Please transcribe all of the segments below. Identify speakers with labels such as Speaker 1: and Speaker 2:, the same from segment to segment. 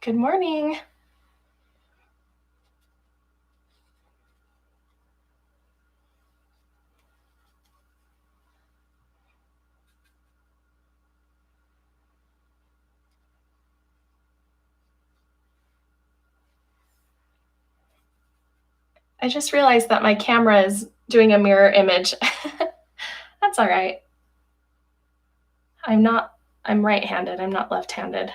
Speaker 1: Good morning. I just realized that my camera is doing a mirror image. That's all right. I'm right-handed, I'm not left-handed.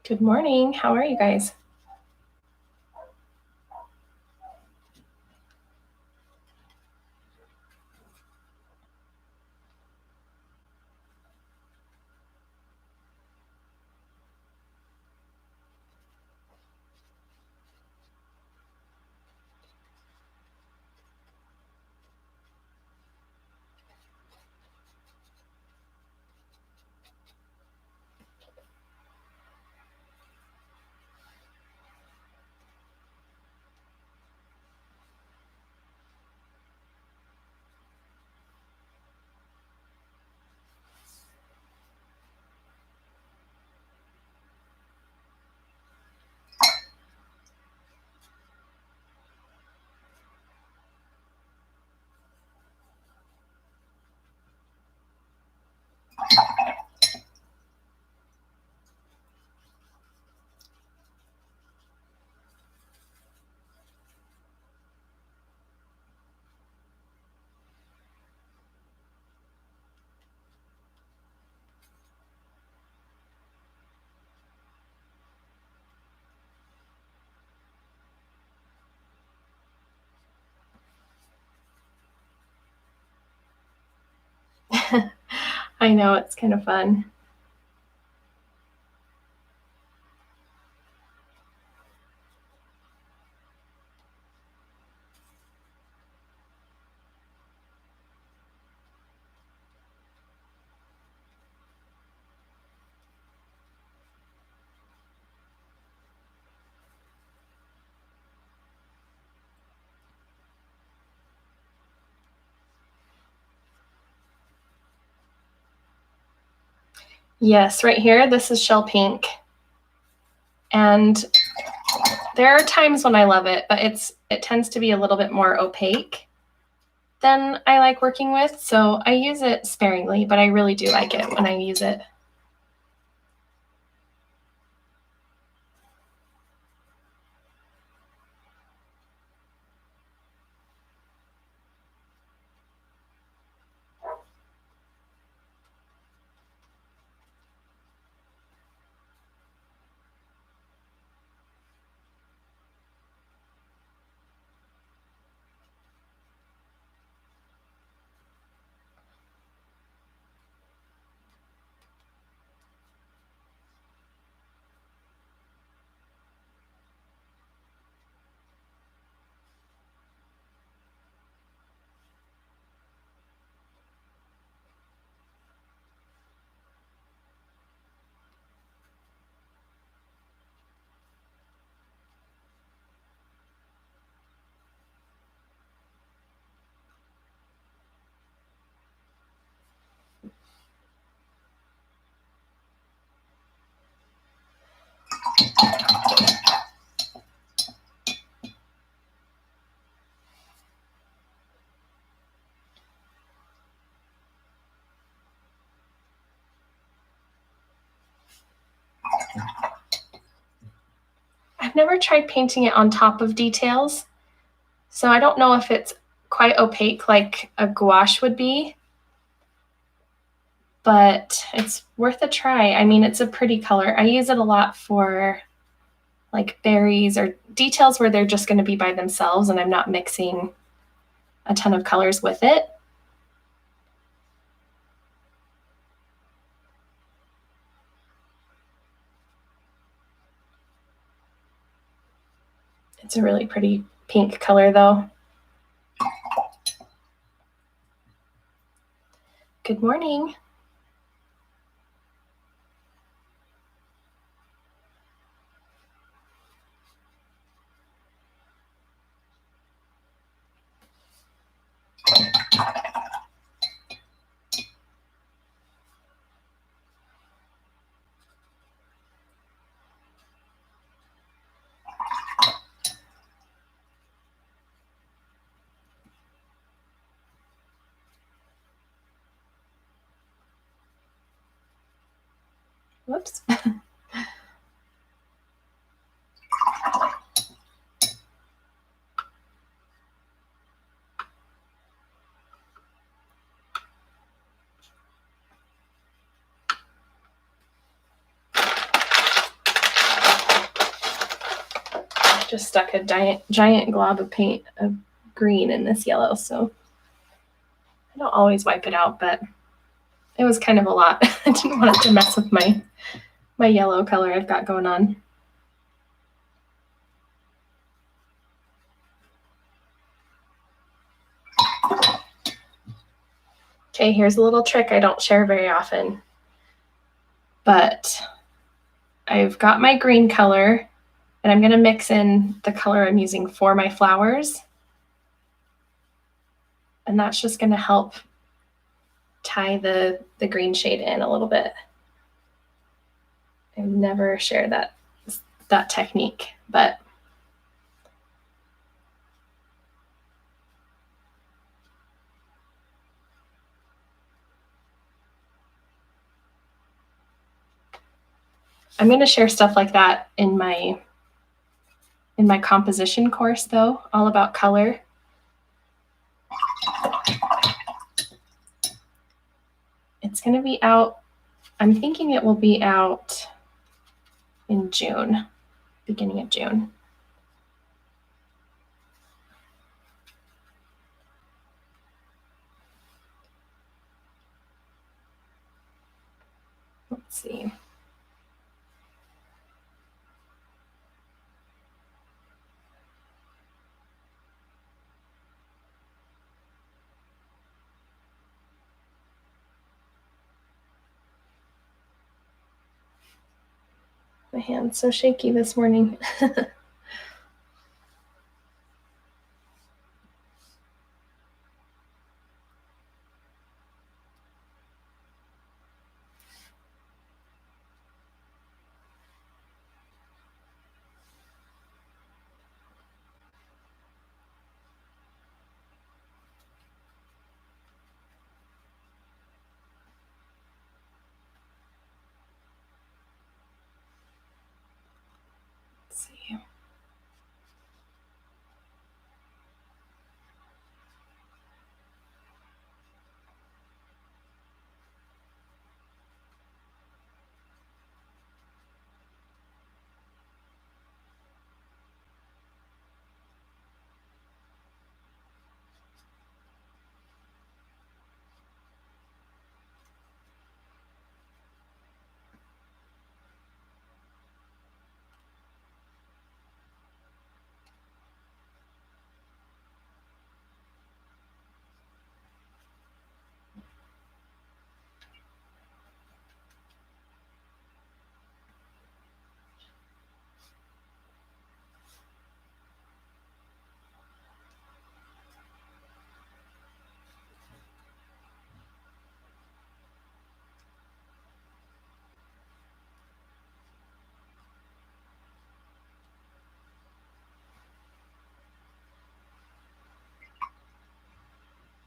Speaker 1: Good morning. How are you guys? I know, it's kind of fun. Yes, right here, this is shell pink. And there are times when I love it, but it tends to be a little bit more opaque than I like working with. So I use it sparingly, but I really do like it when I use it. I've never tried painting it on top of details, so I don't know if it's quite opaque like a gouache would be, but it's worth a try. I mean, it's a pretty color. I use it a lot for like berries or details where they're just going to be by themselves and I'm not mixing a ton of colors with it. It's a really pretty pink color though. Good morning. Whoops. Just stuck a giant glob of paint of green in this yellow, so I don't always wipe it out, but it was kind of a lot. I didn't want it to mess with my yellow color I've got going on. Okay, here's a little trick I don't share very often, but I've got my green color and I'm going to mix in the color I'm using for my flowers. And that's just going to help tie the green shade in a little bit. I've never shared that technique, but I'm going to share stuff like that in my composition course though, all about color. It's going to be out, I'm thinking it will be out in June, beginning of June. Let's see. My hand's so shaky this morning. Let's see.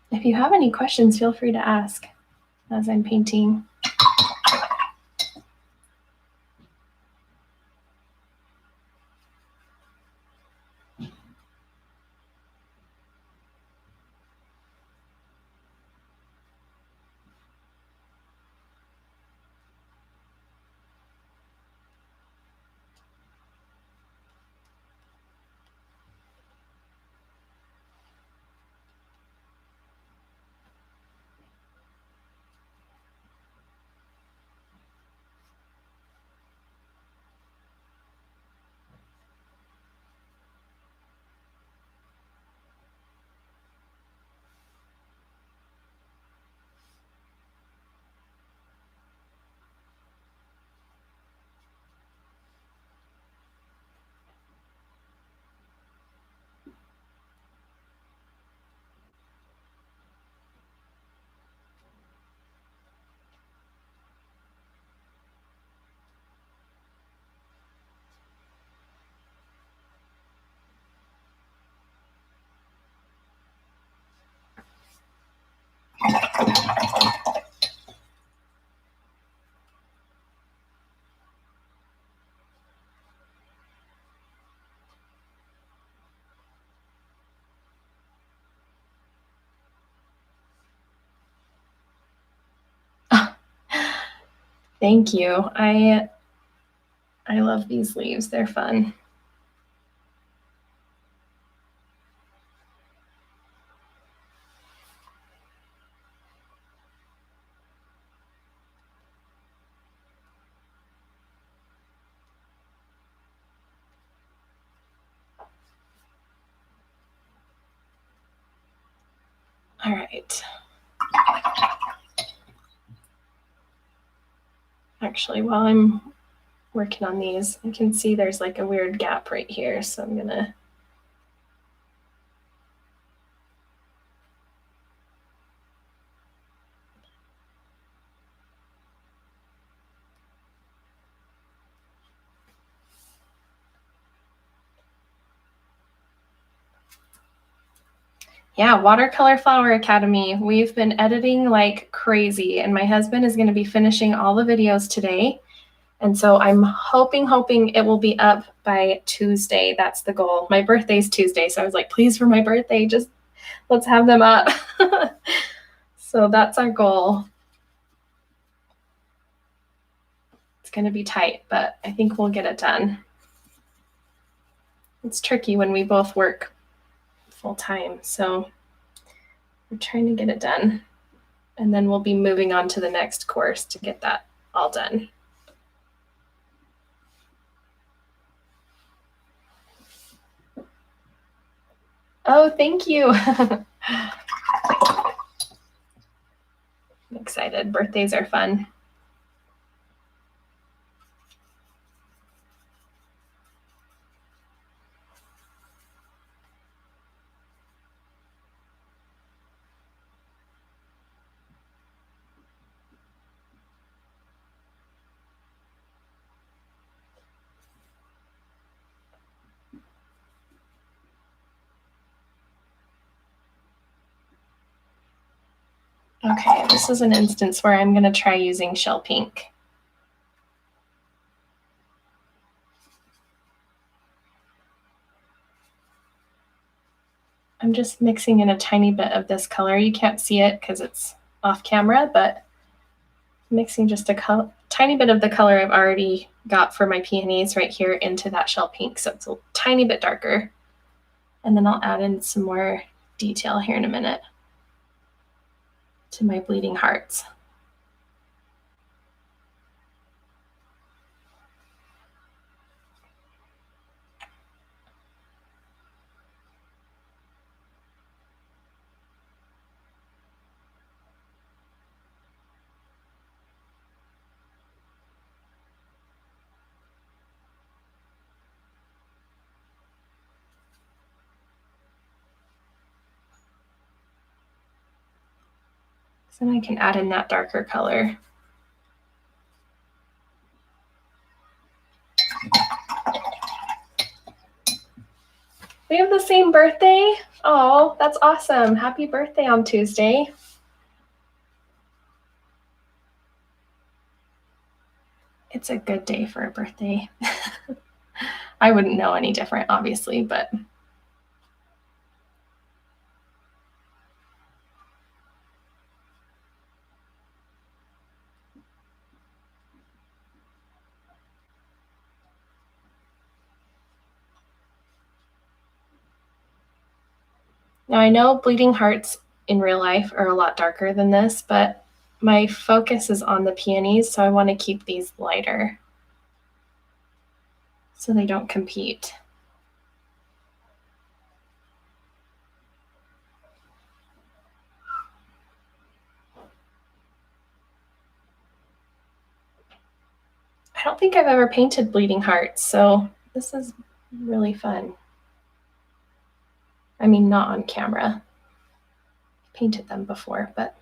Speaker 1: If you have any questions, feel free to ask as I'm painting. Thank you. I love these leaves. They're fun. All right. Actually, while I'm working on these, I can see there's like a weird gap right here. So I'm gonna Yeah, Watercolor Flower Academy. We've been editing like crazy, and my husband is going to be finishing all the videos today. And so I'm hoping it will be up by Tuesday. That's the goal. My birthday's Tuesday, so I was like, please, for my birthday, just let's have them up. So that's our goal. It's going to be tight, but I think we'll get it done. It's tricky when we both work full time, so we're trying to get it done. And then we'll be moving on to the next course to get that all done. Oh, thank you. I'm excited. Birthdays are fun. Okay, this is an instance where I'm going to try using shell pink. I'm just mixing in a tiny bit of this color. You can't see it because it's off camera, but mixing just a tiny bit of the color I've already got for my peonies right here into that shell pink, so it's a tiny bit darker. And then I'll add in some more detail here in a minute to my bleeding hearts. So then I can add in that darker color. We have the same birthday. Oh, that's awesome. Happy birthday on Tuesday. It's a good day for a birthday. I wouldn't know any different, obviously, but now I know bleeding hearts in real life are a lot darker than this, but my focus is on the peonies, so I want to keep these lighter so they don't compete. I don't think I've ever painted bleeding hearts, so this is really fun. I mean, not on camera. Painted them before, but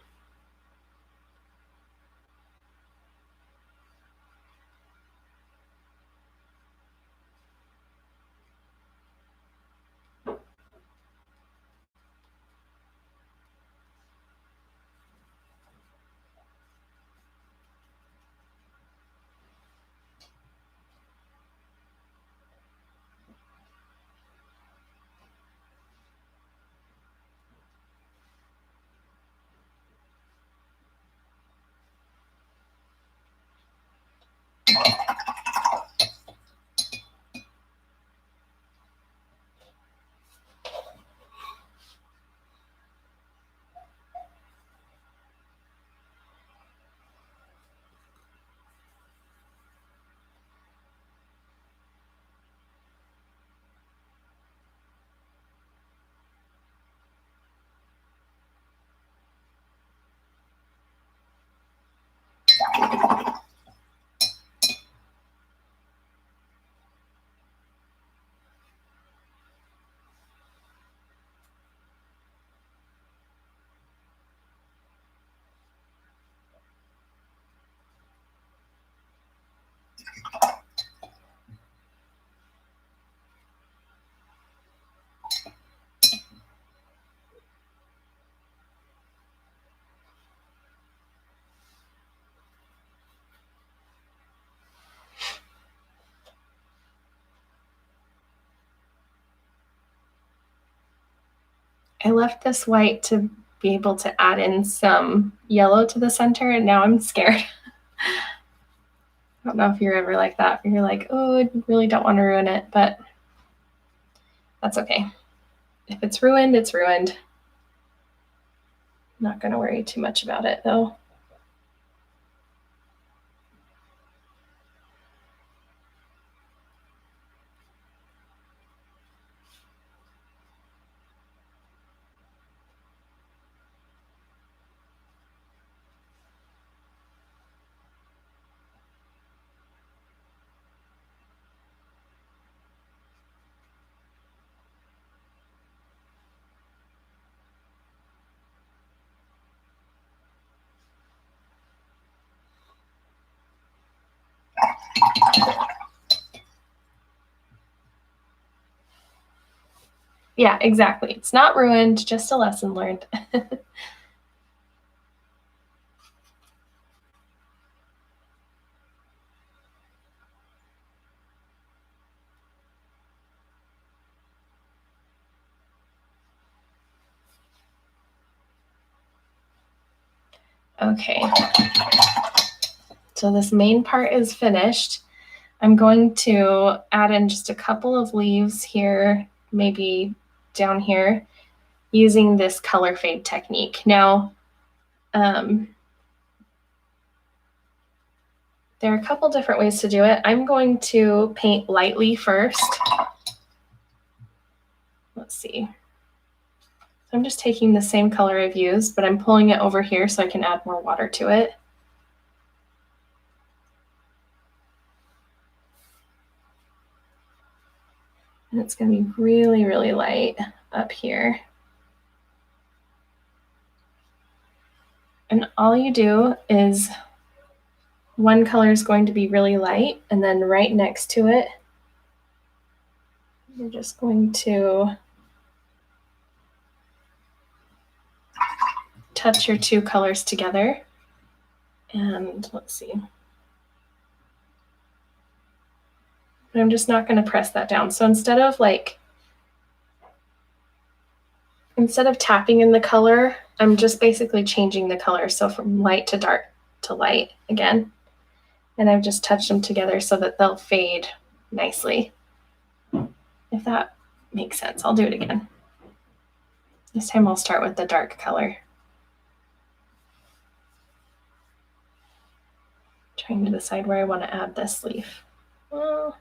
Speaker 1: I left this white to be able to add in some yellow to the center, and now I'm scared. I don't know if you're ever like that. You're like, oh, I really don't want to ruin it, but that's okay. If it's ruined, it's ruined. I'm not going to worry too much about it, though. Yeah, exactly. It's not ruined, just a lesson learned. Okay. So this main part is finished. I'm going to add in just a couple of leaves here, maybe down here, using this color fade technique. Now, there are a couple different ways to do it. I'm going to paint lightly first. Let's see. I'm just taking the same color I've used, but I'm pulling it over here so I can add more water to it. And it's going to be really, really light up here. And all you do is one color is going to be really light, and then right next to it, you're just going to touch your two colors together. And let's see. But I'm just not going to press that down. So instead of tapping in the color, I'm just basically changing the color. So from light to dark to light again. And I've just touched them together so that they'll fade nicely. If that makes sense, I'll do it again. This time I'll start with the dark color. Trying to decide where I want to add this leaf. Well,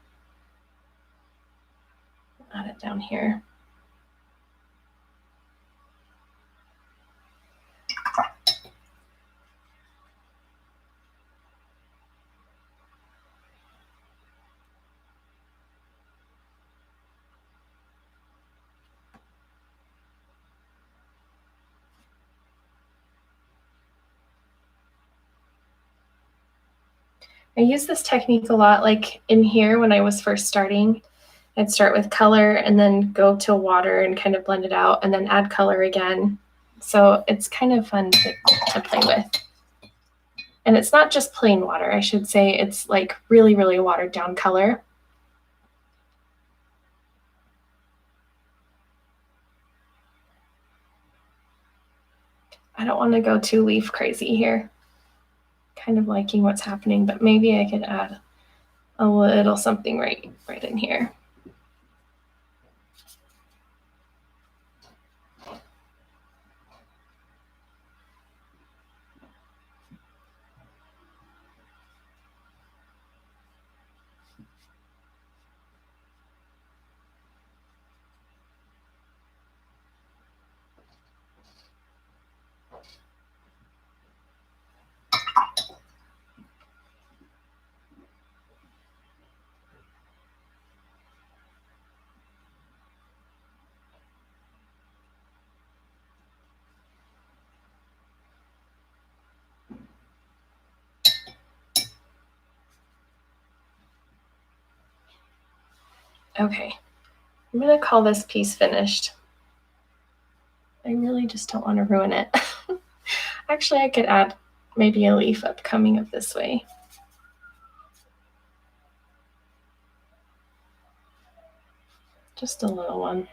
Speaker 1: add it down here. I use this technique a lot, like in here when I was first starting. I'd start with color and then go to water and kind of blend it out and then add color again. So it's kind of fun to play with. And it's not just plain water, I should say. It's like really, really watered down color. I don't want to go too leaf crazy here. Kind of liking what's happening, but maybe I could add a little something right in here. Okay, I'm gonna call this piece finished. I really just don't want to ruin it. Actually, I could add maybe a leaf upcoming of this way. Just a little one.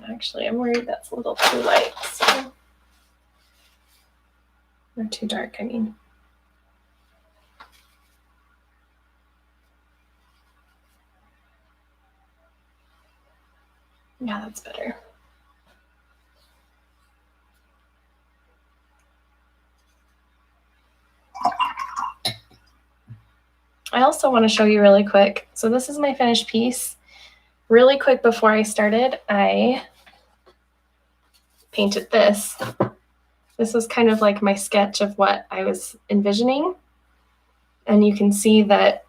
Speaker 1: Actually, I'm worried that's a little too light, so, or too dark, I mean. Yeah, that's better. I also want to show you really quick. So this is my finished piece. Really quick before I started, I painted this. This was kind of like my sketch of what I was envisioning. And you can see that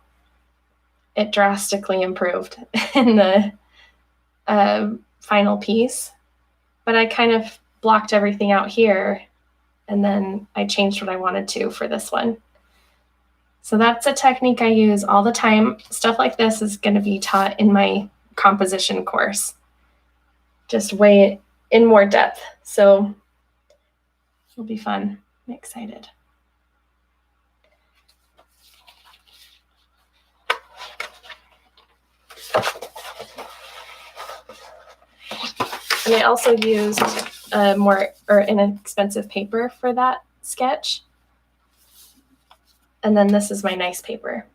Speaker 1: it drastically improved in the final piece. But I kind of blocked everything out here, and then I changed what I wanted to for this one. So that's a technique I use all the time. Stuff like this is going to be taught in my composition course, just way in more depth. So it'll be fun. I'm excited. And I also used a more inexpensive paper for that sketch. And then this is my nice paper.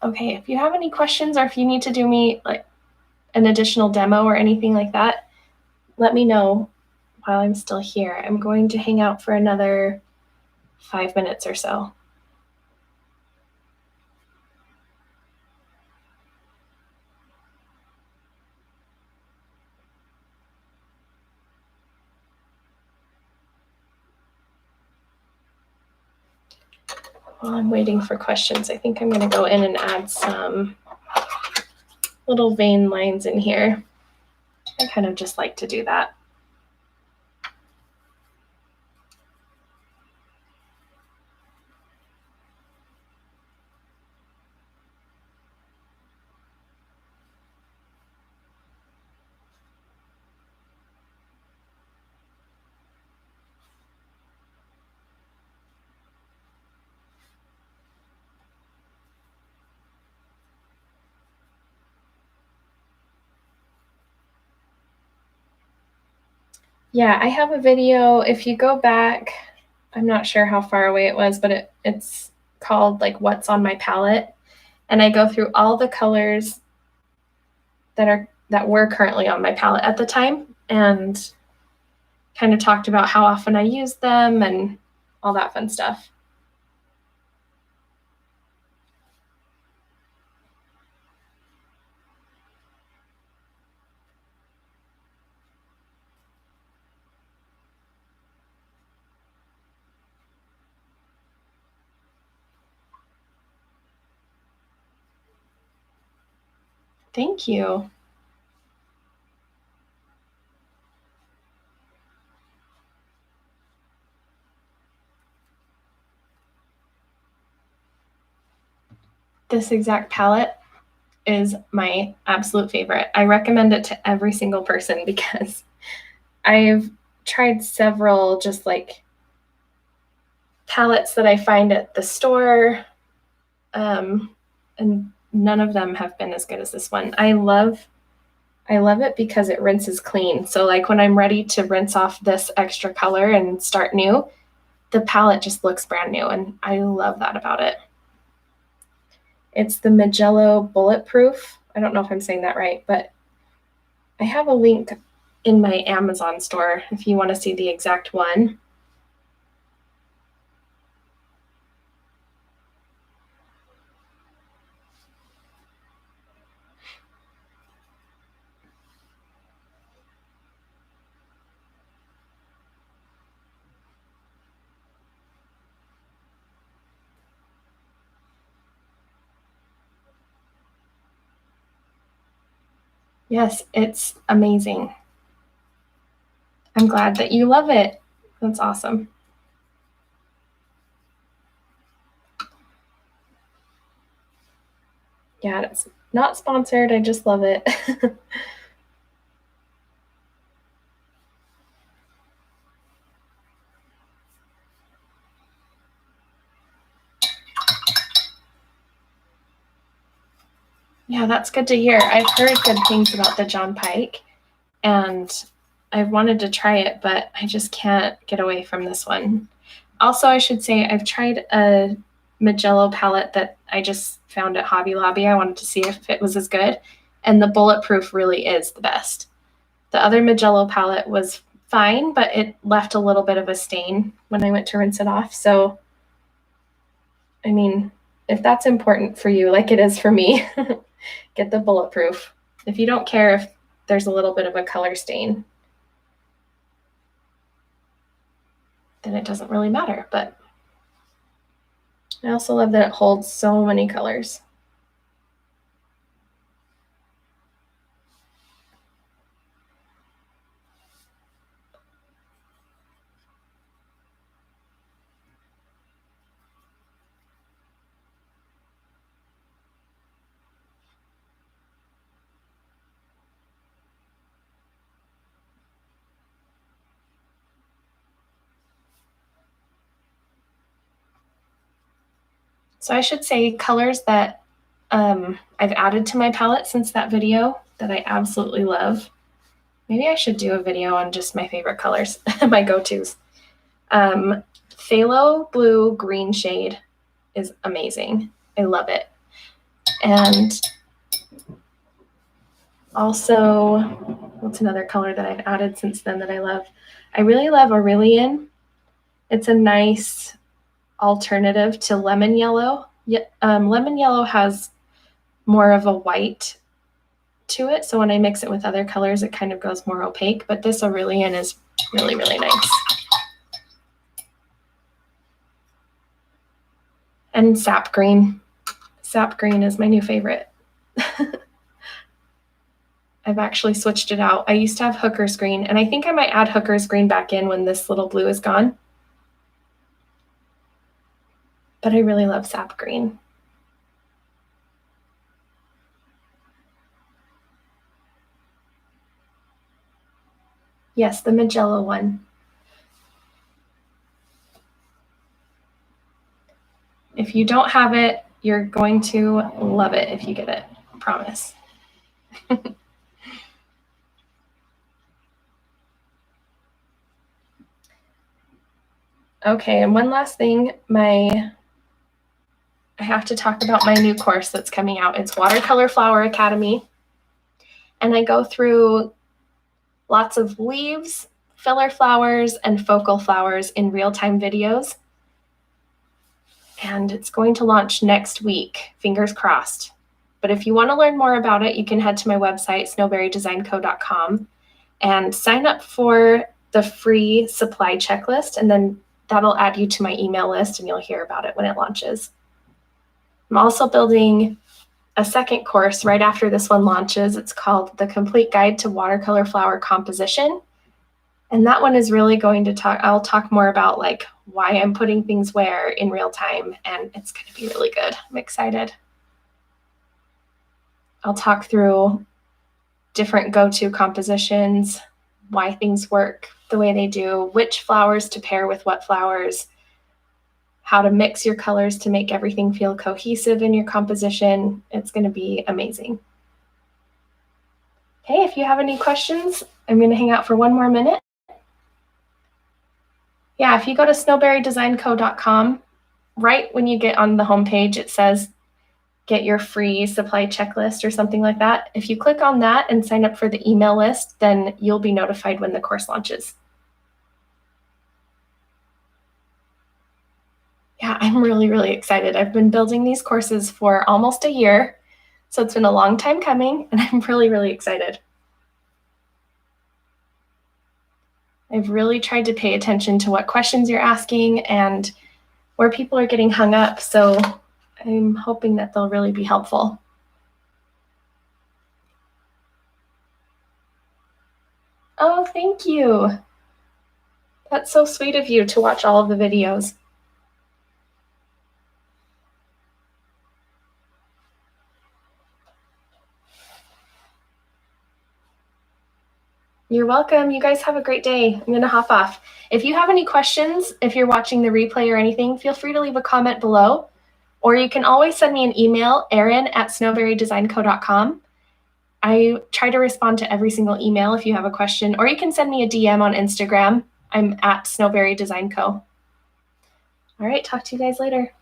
Speaker 1: Okay, if you have any questions or if you need to do me like an additional demo or anything like that, let me know while I'm still here. I'm going to hang out for another 5 minutes or so. While I'm waiting for questions, I think I'm going to go in and add some little vein lines in here. I kind of just like to do that. Yeah, I have a video. If you go back, I'm not sure how far away it was, but it's called like What's on My Palette. And I go through all the colors that were currently on my palette at the time and kind of talked about how often I use them and all that fun stuff. Thank you. This exact palette is my absolute favorite. I recommend it to every single person because I've tried several just like palettes that I find at the store, and none of them have been as good as this one. I love it because it rinses clean. So like when I'm ready to rinse off this extra color and start new, the palette just looks brand new, and I love that about it. It's the Magello Bulletproof. I don't know if I'm saying that right, but I have a link in my Amazon store if you want to see the exact one. Yes, it's amazing. I'm glad that you love it. That's awesome. Yeah, it's not sponsored. I just love it. Yeah, that's good to hear. I've heard good things about the John Pike, and I've wanted to try it, but I just can't get away from this one. Also, I should say I've tried a Magello palette that I just found at Hobby Lobby. I wanted to see if it was as good, and the Bulletproof really is the best. The other Magello palette was fine, but it left a little bit of a stain when I went to rinse it off. So, I mean, if that's important for you, like it is for me, get the Bulletproof. If you don't care if there's a little bit of a color stain, then it doesn't really matter. But I also love that it holds so many colors. So I should say colors that I've added to my palette since that video that I absolutely love. Maybe I should do a video on just my favorite colors, my go-tos. Phthalo blue green shade is amazing. I love it. And also, what's another color that I've added since then that I love? I really love Aurelian. It's a nice alternative to lemon yellow. Lemon yellow has more of a white to it, so when I mix it with other colors, it kind of goes more opaque, but this Aurelian is really, really nice. And sap green. Sap green is my new favorite. I've actually switched it out. I used to have Hooker's green, and I think I might add Hooker's green back in when this little blue is gone. But I really love sap green. Yes, the Magello one. If you don't have it, you're going to love it if you get it. I promise. Okay, and one last thing, I have to talk about my new course that's coming out. It's Watercolor Flower Academy. And I go through lots of leaves, filler flowers, and focal flowers in real-time videos. And it's going to launch next week, fingers crossed. But if you want to learn more about it, you can head to my website, snowberrydesignco.com, and sign up for the free supply checklist, and then that'll add you to my email list, and you'll hear about it when it launches. I'm also building a second course right after this one launches. It's called The Complete Guide to Watercolor Flower Composition. And that one is really going to I'll talk more about like why I'm putting things where in real time, and it's going to be really good. I'm excited. I'll talk through different go-to compositions, why things work the way they do, which flowers to pair with what flowers, how to mix your colors to make everything feel cohesive in your composition. It's going to be amazing. Okay, if you have any questions, I'm going to hang out for one more minute. Yeah, if you go to snowberrydesignco.com, right when you get on the homepage, it says get your free supply checklist or something like that. If you click on that and sign up for the email list, then you'll be notified when the course launches. Yeah, I'm really, really excited. I've been building these courses for almost a year, so it's been a long time coming, and I'm really, really excited. I've really tried to pay attention to what questions you're asking and where people are getting hung up, so I'm hoping that they'll really be helpful. Oh, thank you. That's so sweet of you to watch all of the videos. You're welcome. You guys have a great day. I'm going to hop off. If you have any questions, if you're watching the replay or anything, feel free to leave a comment below, or you can always send me an email, erin@snowberrydesignco.com. I try to respond to every single email if you have a question, or you can send me a DM on Instagram. I'm at Snowberry Design Co. All right, talk to you guys later.